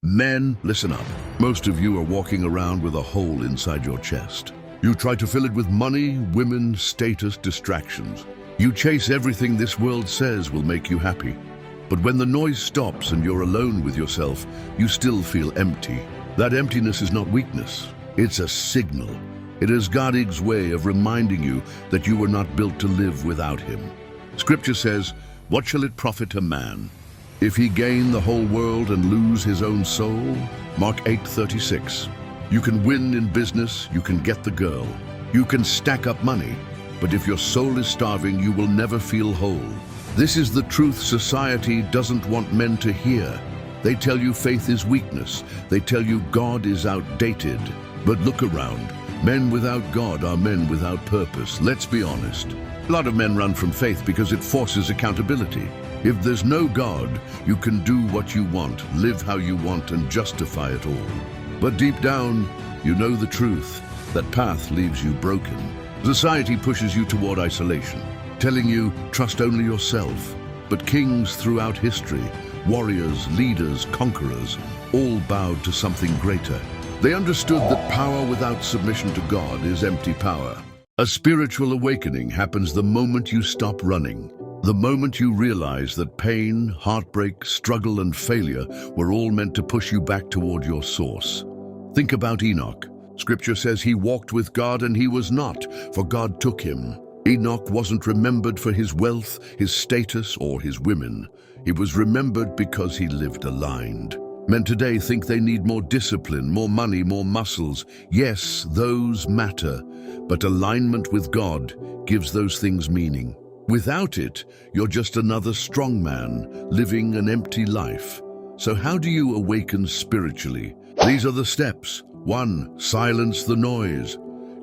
Men, listen up. Most of you are walking around with a hole inside your chest. You try to fill it with money, women, status, distractions. You chase everything this world says will make you happy. But when the noise stops and you're alone with yourself, you still feel empty. That emptiness is not weakness. It's a signal. It is God's way of reminding you that you were not built to live without Him. Scripture says, "What shall it profit a man if he gain the whole world and lose his own soul?" Mark 8:36. You can win in business, you can get the girl, you can stack up money, but if your soul is starving, you will never feel whole. This is the truth society doesn't want men to hear. They tell you faith is weakness. They tell you God is outdated. But look around. Men without God are men without purpose. Let's be honest. A lot of men run from faith because it forces accountability. If there's no God, you can do what you want, live how you want, and justify it all. But deep down, you know the truth. That path leaves you broken. Society pushes you toward isolation, telling you trust only yourself. But kings throughout history, warriors, leaders, conquerors, all bowed to something greater. They understood that power without submission to God is empty power. A spiritual awakening happens the moment you stop running. The moment you realize that pain, heartbreak, struggle, and failure were all meant to push you back toward your source. Think about Enoch. Scripture says he walked with God and he was not, for God took him. Enoch wasn't remembered for his wealth, his status, or his women. He was remembered because he lived aligned. Men today think they need more discipline, more money, more muscles. Yes, those matter, but alignment with God gives those things meaning. Without it, you're just another strong man living an empty life. So how do you awaken spiritually? These are the steps. 1. Silence the noise.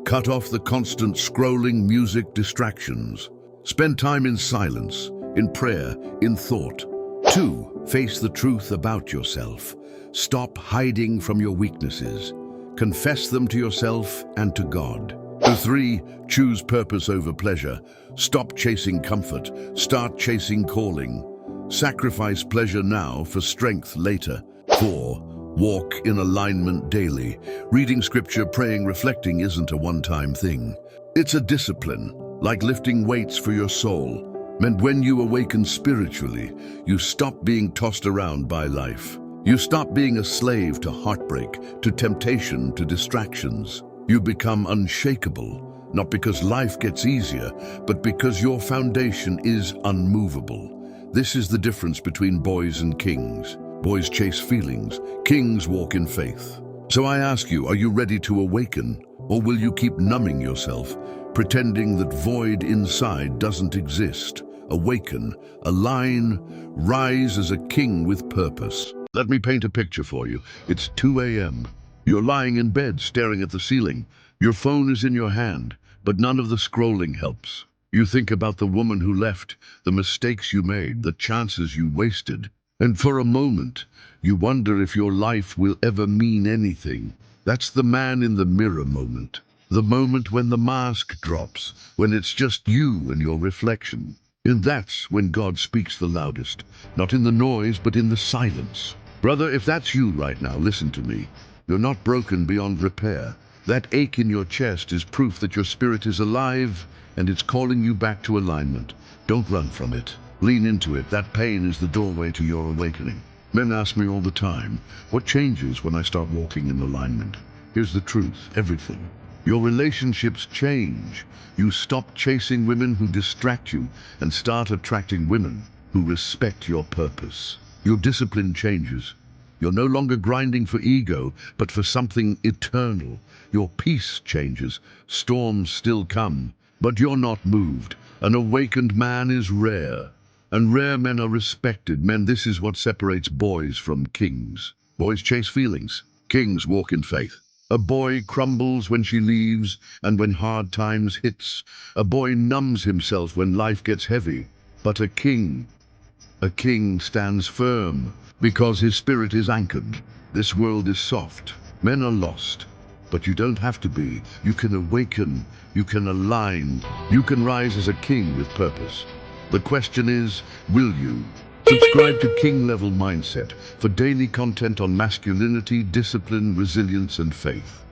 Cut off the constant scrolling music distractions. Spend time in silence, in prayer, in thought. 2. Face the truth about yourself. Stop hiding from your weaknesses. Confess them to yourself and to God. 3. Choose purpose over pleasure. Stop chasing comfort. Start chasing calling. Sacrifice pleasure now for strength later. 4. Walk in alignment daily. Reading scripture, praying, reflecting isn't a one-time thing. It's a discipline, like lifting weights for your soul. And when you awaken spiritually, you stop being tossed around by life. You stop being a slave to heartbreak, to temptation, to distractions. You become unshakable, not because life gets easier, but because your foundation is unmovable. This is the difference between boys and kings. Boys chase feelings, kings walk in faith. So I ask you, are you ready to awaken? Or will you keep numbing yourself, pretending that void inside doesn't exist? Awaken, align, rise as a king with purpose. Let me paint a picture for you. It's 2 a.m. You're lying in bed, staring at the ceiling. Your phone is in your hand, but none of the scrolling helps. You think about the woman who left, the mistakes you made, the chances you wasted. And for a moment, you wonder if your life will ever mean anything. That's the man in the mirror moment. The moment when the mask drops, when it's just you and your reflection. And that's when God speaks the loudest. Not in the noise, but in the silence. Brother, if that's you right now, listen to me. You're not broken beyond repair. That ache in your chest is proof that your spirit is alive and it's calling you back to alignment. Don't run from it. Lean into it. That pain is the doorway to your awakening. Men ask me all the time, what changes when I start walking in alignment? Here's the truth, everything. Your relationships change. You stop chasing women who distract you and start attracting women who respect your purpose. Your discipline changes. You're no longer grinding for ego, but for something eternal. Your peace changes. Storms still come, but you're not moved. An awakened man is rare. And rare men are respected. Men, this is what separates boys from kings. Boys chase feelings. Kings walk in faith. A boy crumbles when she leaves and when hard times hits. A boy numbs himself when life gets heavy. But a king stands firm because his spirit is anchored. This world is soft. Men are lost. But you don't have to be. You can awaken. You can align. You can rise as a king with purpose. The question is, will you? Subscribe to King Level Mindset for daily content on masculinity, discipline, resilience, and faith.